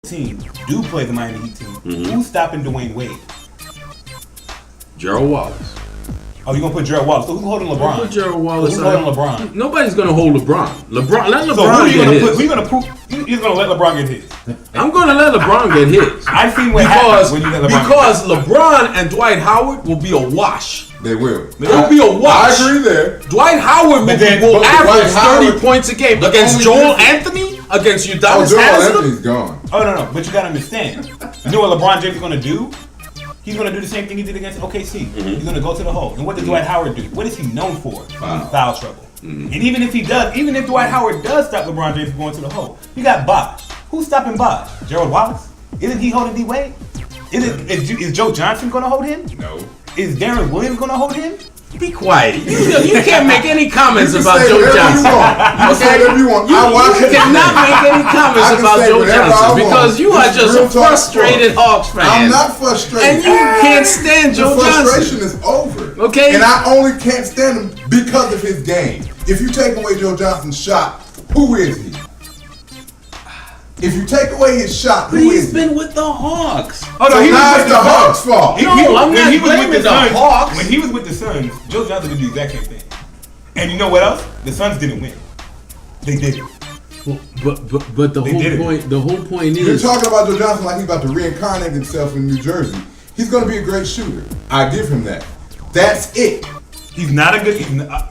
team do play the Miami Heat team, who's stopping Dwayne Wade? Gerald Wallace. Oh, you're going to put Gerald Wallace. So who's holding LeBron? Put Gerald Wallace. Who's holding LeBron? Nobody's going to hold LeBron. Let LeBron so who are you get his. Who are you going to prove? You're going to let LeBron get his. I'm going to let LeBron get his. I've seen what happens when you let LeBron Because LeBron and Dwight Howard will be a wash. They will. They'll be a wash. I agree there. Dwight Howard will average 30 points a game against Joel Anthony, against Udonis Joel Haslem. Anthony's gone. Oh, no. But you got to understand. You know what LeBron James is going to do? He's going to do the same thing he did against OKC. He's going to go to the hole. And what does Dwight Howard do? What is he known for? Foul trouble. And even if Dwight Howard does stop LeBron James from going to the hole, you got Bosh. Who's stopping Bosh? Gerald Wallace? Isn't he holding D Wade? Is Joe Johnson going to hold him? No. Is Darren Williams going to hold him? Be quiet. You can't make any comments about Joe Johnson. You say whatever you want. You cannot make any comments about Joe Johnson because you are just a frustrated Hawks fan. I'm not frustrated. And you can't stand Joe Johnson. Frustration is over. Okay. And I only can't stand him because of his game. If you take away Joe Johnson's shot, who is he? If you take away his shot, who is he? He's been with the Hawks. Oh no, so now it's the Hawks' fault. I'm not blaming the Hawks. When he was with the Suns, Joe Johnson did the exact same thing. And you know what else? The Suns didn't win. They didn't. Well, but the whole point is, you're talking about Joe Johnson like he's about to reincarnate himself in New Jersey. He's going to be a great shooter. I give him that. That's it. He's not a good.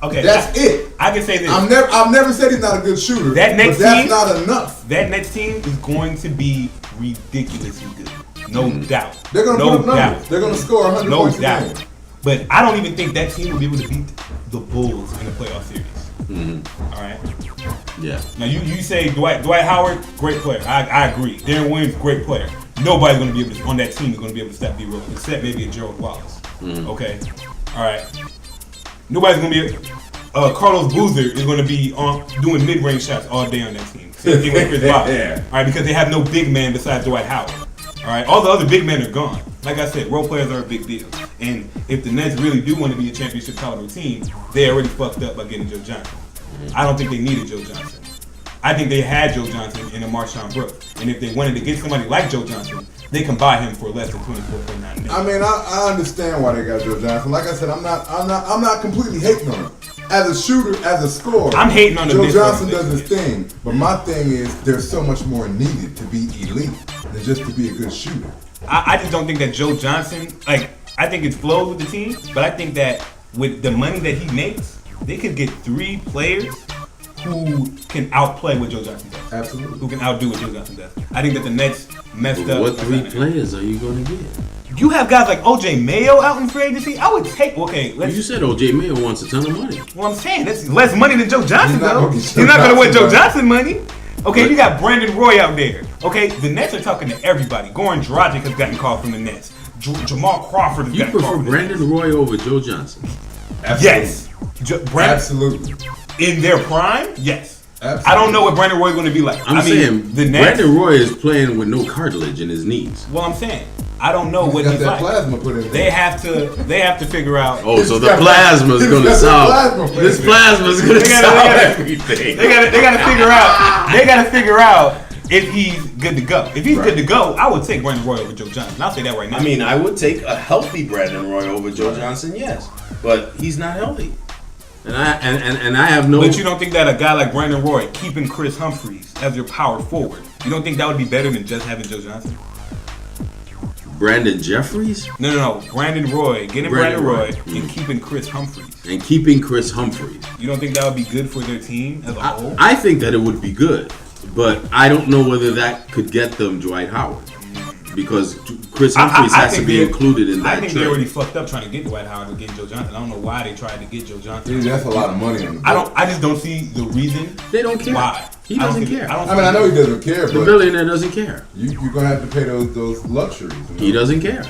Okay, that's it. I can say this. I've never said he's not a good shooter. That next but that's team, not enough. That next team is going to be ridiculously good. No doubt. They're going to put up numbers. They're going to score 100 points a game. But I don't even think that team will be able to beat the Bulls in the playoff series. All right. Yeah. Now you say Dwight Howard, great player. I agree. Darren Williams, great player. Nobody's going to be able to on that team is going to be able to stop D-Rose except maybe a Gerald Wallace. Okay. All right. Nobody's going to be. Carlos Boozer is going to be doing mid-range shots all day on that team. Same thing with Chris Bosh. Yeah. All right, because they have no big man besides Dwight Howard. All right, all the other big men are gone. Like I said, role players are a big deal. And if the Nets really do want to be a championship caliber team, they already fucked up by getting Joe Johnson. I don't think they needed Joe Johnson. I think they had Joe Johnson in a Marshawn Brooks. And if they wanted to get somebody like Joe Johnson, they can buy him for less than $24.9 million. I mean, I understand why they got Joe Johnson. Like I said, I'm not completely hating on him. As a shooter, as a scorer, I'm hating on Joe Johnson does his thing. But my thing is, there's so much more needed to be elite than just to be a good shooter. I just don't think that Joe Johnson, I think it flows with the team, but I think that with the money that he makes, they could get 3 players who can outplay what Joe Johnson does. Absolutely. Who can outdo what Joe Johnson does. I think that the Nets messed up. What 3 players are you going to get? You have guys like OJ Mayo out in free agency. I would take. Okay, you said OJ Mayo wants a ton of money. Well, I'm saying that's less money than Joe Johnson, though. He's not going to want Joe Johnson money. Okay, you got Brandon Roy out there. Okay, the Nets are talking to everybody. Goran Dragic has gotten called from the Nets. Jamal Crawford has gotten called from the Nets. You prefer Brandon Roy over Joe Johnson? Absolutely. Yes. Absolutely. In their prime, yes. Absolutely. I don't know what Brandon Roy is going to be like. I'm saying the Nets, Brandon Roy is playing with no cartilage in his knees. Well, I'm saying I don't know what he's like. Plasma put in they have to figure out. Oh, so the plasma is going to solve. This plasma is going to solve everything. They got to figure out. They got to figure out if he's good to go. If he's good to go, I would take Brandon Roy over Joe Johnson. I'll say that right now. I mean, I would take a healthy Brandon Roy over Joe Johnson, yes, but he's not healthy. And I have no. But you don't think that a guy like Brandon Roy keeping Chris Humphries as your power forward, you don't think that would be better than just having Joe Johnson? Brandon Jeffries? No. Brandon Roy, getting Brandon Roy and keeping Chris Humphries. And keeping Chris Humphries. You don't think that would be good for their team as a whole? I think that it would be good, but I don't know whether that could get them Dwight Howard. Because Chris Humphries has to be included in that. I think they already fucked up trying to get Dwight Howard to get Joe Johnson. I don't know why they tried to get Joe Johnson. Dude, that's a lot of money on the board. I just don't see the reason. They don't care. Why? He doesn't care. I know he doesn't care, but the billionaire doesn't care. You're gonna have to pay those luxuries. You know? He doesn't care.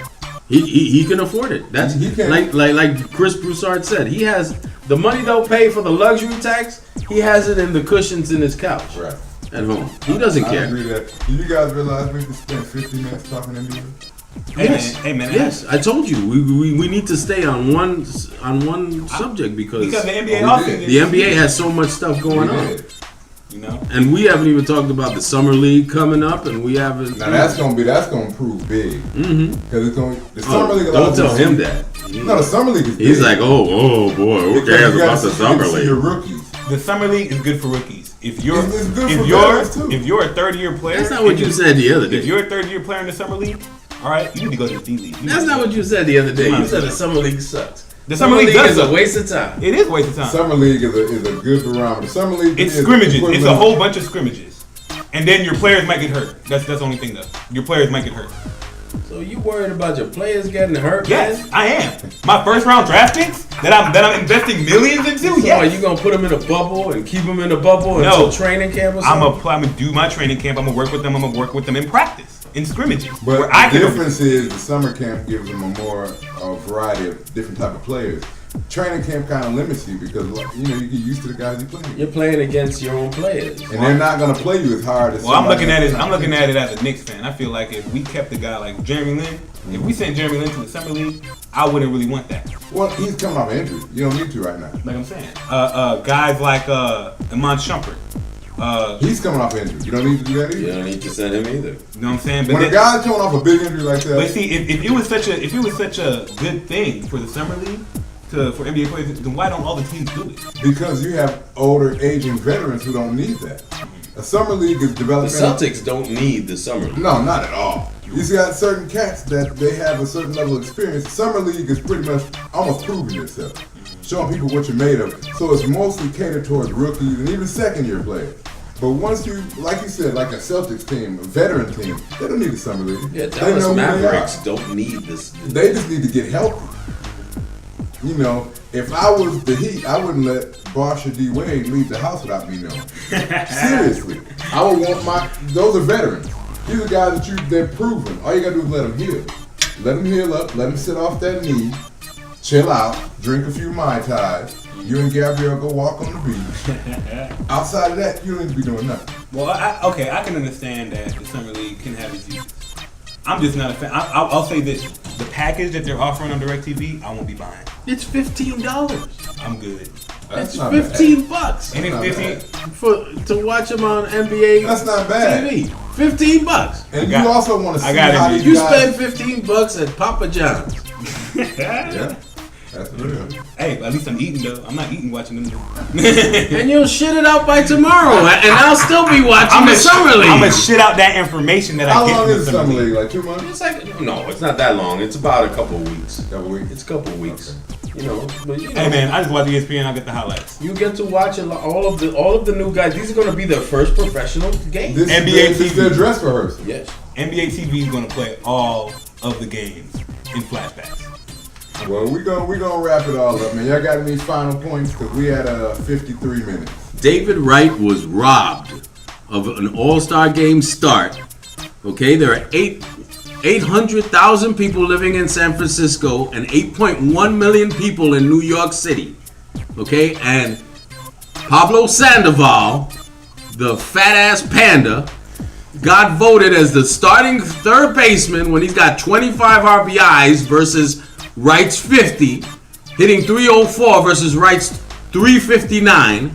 He can afford it. That's he can. Like Chris Broussard said. He has the money they'll pay for the luxury tax. He has it in the cushions in his couch. Right. At home. He doesn't care. I agree with that. Do you guys realize we can spend 50 minutes talking NBA? Hey man. Yes, I told you we need to stay on one subject because the NBA the NBA has so much stuff going on. You know, And we haven't even talked about the summer league coming up, and we haven't. Now that's gonna prove big. Because it's going the summer league. Don't tell him that. No, the summer league is big. He's like, oh boy, who cares about the summer league? Your rookies. the summer league is good for rookies. If you're It's good for veterans, too. if you're a third-year player, That's not what you said the other day. If you're a third-year player in the summer league, all right, you need to go to the D League. That's not what you said the other day. You said the summer league sucks. The summer league is suck. a waste of time. It is a waste of time. Summer league is a good barometer. Summer league It's is scrimmages. It's equivalent a of- whole bunch of scrimmages, and then your players might get hurt. That's the only thing though. Your players might get hurt. So you worried about your players getting hurt? Yes, man? I am. My first round draft picks that I'm investing millions into. So Yes. are you gonna put them in a bubble and keep them in a bubble No. until training camp or I'm something? gonna do my training camp. I'm gonna work with them. I'm gonna work with them in practice, in scrimmages. But where I the can difference is the summer camp gives them a variety of different type of players. Training camp kind of limits you because you get used to the guys you play You're with. playing against your own players. And they're not gonna play you as hard as. Well, I'm looking at it. somebody I'm looking at it as a Knicks fan. I feel like if we kept a guy like Jeremy Lin, if we sent Jeremy Lin to the summer league, I wouldn't really want that. Well, he's coming off injury. You don't need to right now. Like I'm saying, guys like Iman Shumpert. He's coming off injury. You don't need to do that either. You don't need to send him either. You know what I'm saying? When a guy's coming off a big injury like that, But see, if it was such a good thing for the summer league for NBA players, then why don't all the teams do it? because you have older, aging veterans who don't need that. A summer league is The developing. Celtics don't need the summer league. No, not at all. You see, got certain cats that they have a certain level of experience. Summer league is pretty much almost proving yourself, showing people what you're made of. So it's mostly catered towards rookies and even second-year players. But once you, like you said, like a Celtics team, a veteran team, they don't need the summer league. Yeah, they Dallas know who they Mavericks are. don't need this. They just need to get healthy. You know, if I was the Heat, I wouldn't let Barsha D. Wade leave the house without me knowing. Seriously. I would want those are veterans. These are guys that they're proven. All you gotta do is let them heal. Let them heal up, let them sit off that knee, chill out, drink a few Mai Tais. You and Gabrielle go walk on the beach. Outside of that, you don't need to be doing nothing. Well, I can understand that the summer league can have its uses. I'm just not a fan. I'll say this: the package that they're offering on DirecTV, I won't be buying. It's $15. I'm good. That's It's not bad. $15 Ain't it not 15? to watch them on NBA That's not bad. TV. $15. And got- you also want to see I got it, how dude. these You guys. spend $15 at Papa John's. Yeah, that's real. Hey, at least I'm eating though. I'm not eating watching them. And you'll shit it out by tomorrow, and I'll still be watching the summer league. I'm gonna shit out that information that How I get long from is the the summer summer league. league? Like 2 months? It's like no, it's not that long. It's about a couple of weeks. Couple weeks. It's a couple of weeks. But Hey man, I just watch ESPN. I get the highlights. you get to watch all of the new guys. These are going to be their first professional games. This NBA is their dress rehearsal. Yes. NBA TV is gonna play all of the games in flashbacks. Well, we gonna wrap it all up, man. Y'all got any final points? Because we had 53 minutes. David Wright was robbed of an All-Star game start. Okay, there are 800,000 people living in San Francisco and 8.1 million people in New York City. Okay, and Pablo Sandoval, the fat-ass panda, got voted as the starting third baseman when he's got 25 RBIs versus Wright's 50, hitting 304 versus Wright's 359.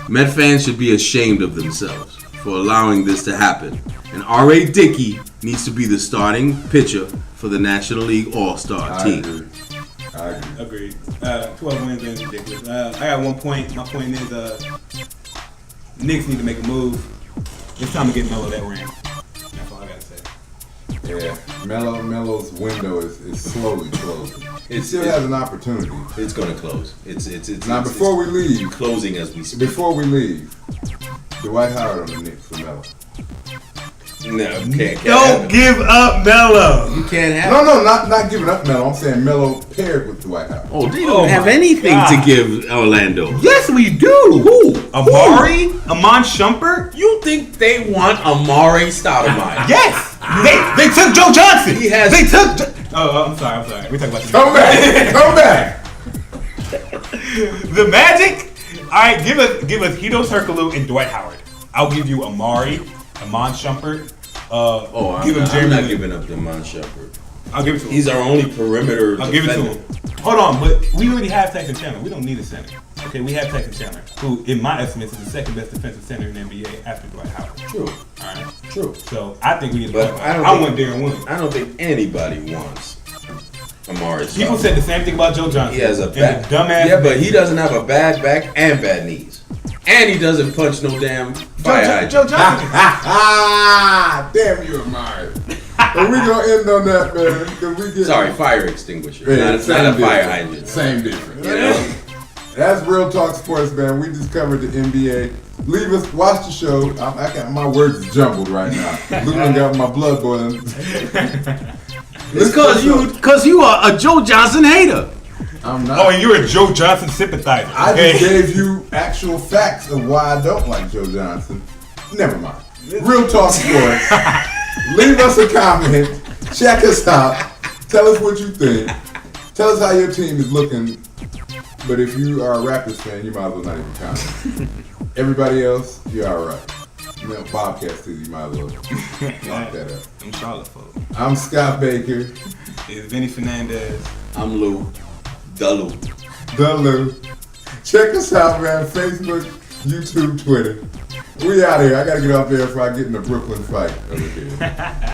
Met fans should be ashamed of themselves for allowing this to happen. And R.A. Dickey needs to be the starting pitcher for the National League All-Star I team. agree. I agree. Agreed. 12 wins is ridiculous. I got 1 point. My point is, Knicks need to make a move. It's time to get Melo that ring. That's all I gotta say. Yeah, Melo's window is slowly closing. He It's- still it's- has an opportunity. It's gonna close. It's Now, before we leave, closing as we speak. before we leave, Dwight Howard on the Knicks for Melo. No, can't Don't happen. give up Melo. You can't have. No, not giving up Melo. I'm saying Melo paired with Dwight Howard. Oh, they Oh don't have my anything God. to give Orlando. Yes, we do. Who? Amari? Amon Shumpert? You think they want Amari Stoudemire? Yes. They took Joe Johnson. He has- They took. Oh, I'm sorry. We talking about Come back, come back. the Magic. All right, give us Hito Turkoglu and Dwight Howard. I'll give you Amari, Amon Shumpert. Give him I'm Jeremy not Lin. giving up to Mon Shepherd. I'll give it to him. He's our only perimeter I'll give it to defender. him. Hold on, but we already have Tyson Chandler. We don't need a center. Okay, we have Tyson Chandler, who, in my estimates, is the second best defensive center in the NBA after Dwight Howard. True. All right. True. So I think we need to. But I want Darren Williams. I don't think anybody wants Amari. People said the same thing about Joe Johnson. He has a back. Dumbass. Yeah, but he doesn't have a bad back and bad knees. And he doesn't punch no damn fire hydrant. Joe Johnson. Damn you, Amari. And we gonna end on that, man. 'Cause we get Sorry, fire extinguisher. Yeah, not same a fire difference. hydrant. Same difference. You know? That's Real Talk Sports, man. We just covered the NBA. Leave us, watch the show. I got my words is jumbled right now. Look, I got my blood boiling. It's cause you are a Joe Johnson hater. I'm not. Oh, and you're a Joe Johnson sympathizer. I Okay? just gave you actual facts of why I don't like Joe Johnson. Never mind. Real Talk Sports. Leave us a comment. Check us out. Tell us what you think. Tell us how your team is looking. But if you are a Raptors fan, you might as well not even comment. Everybody else, you're all right. You know, Bobcats, you might as well lock that up. I'm Charlotte folks. I'm Scott Baker. It's Vinny Fernandez. I'm Lou. Dulu. Dulu. Check us out, man. Facebook, YouTube, Twitter. We out here. I gotta get off there before I get in a Brooklyn fight over here.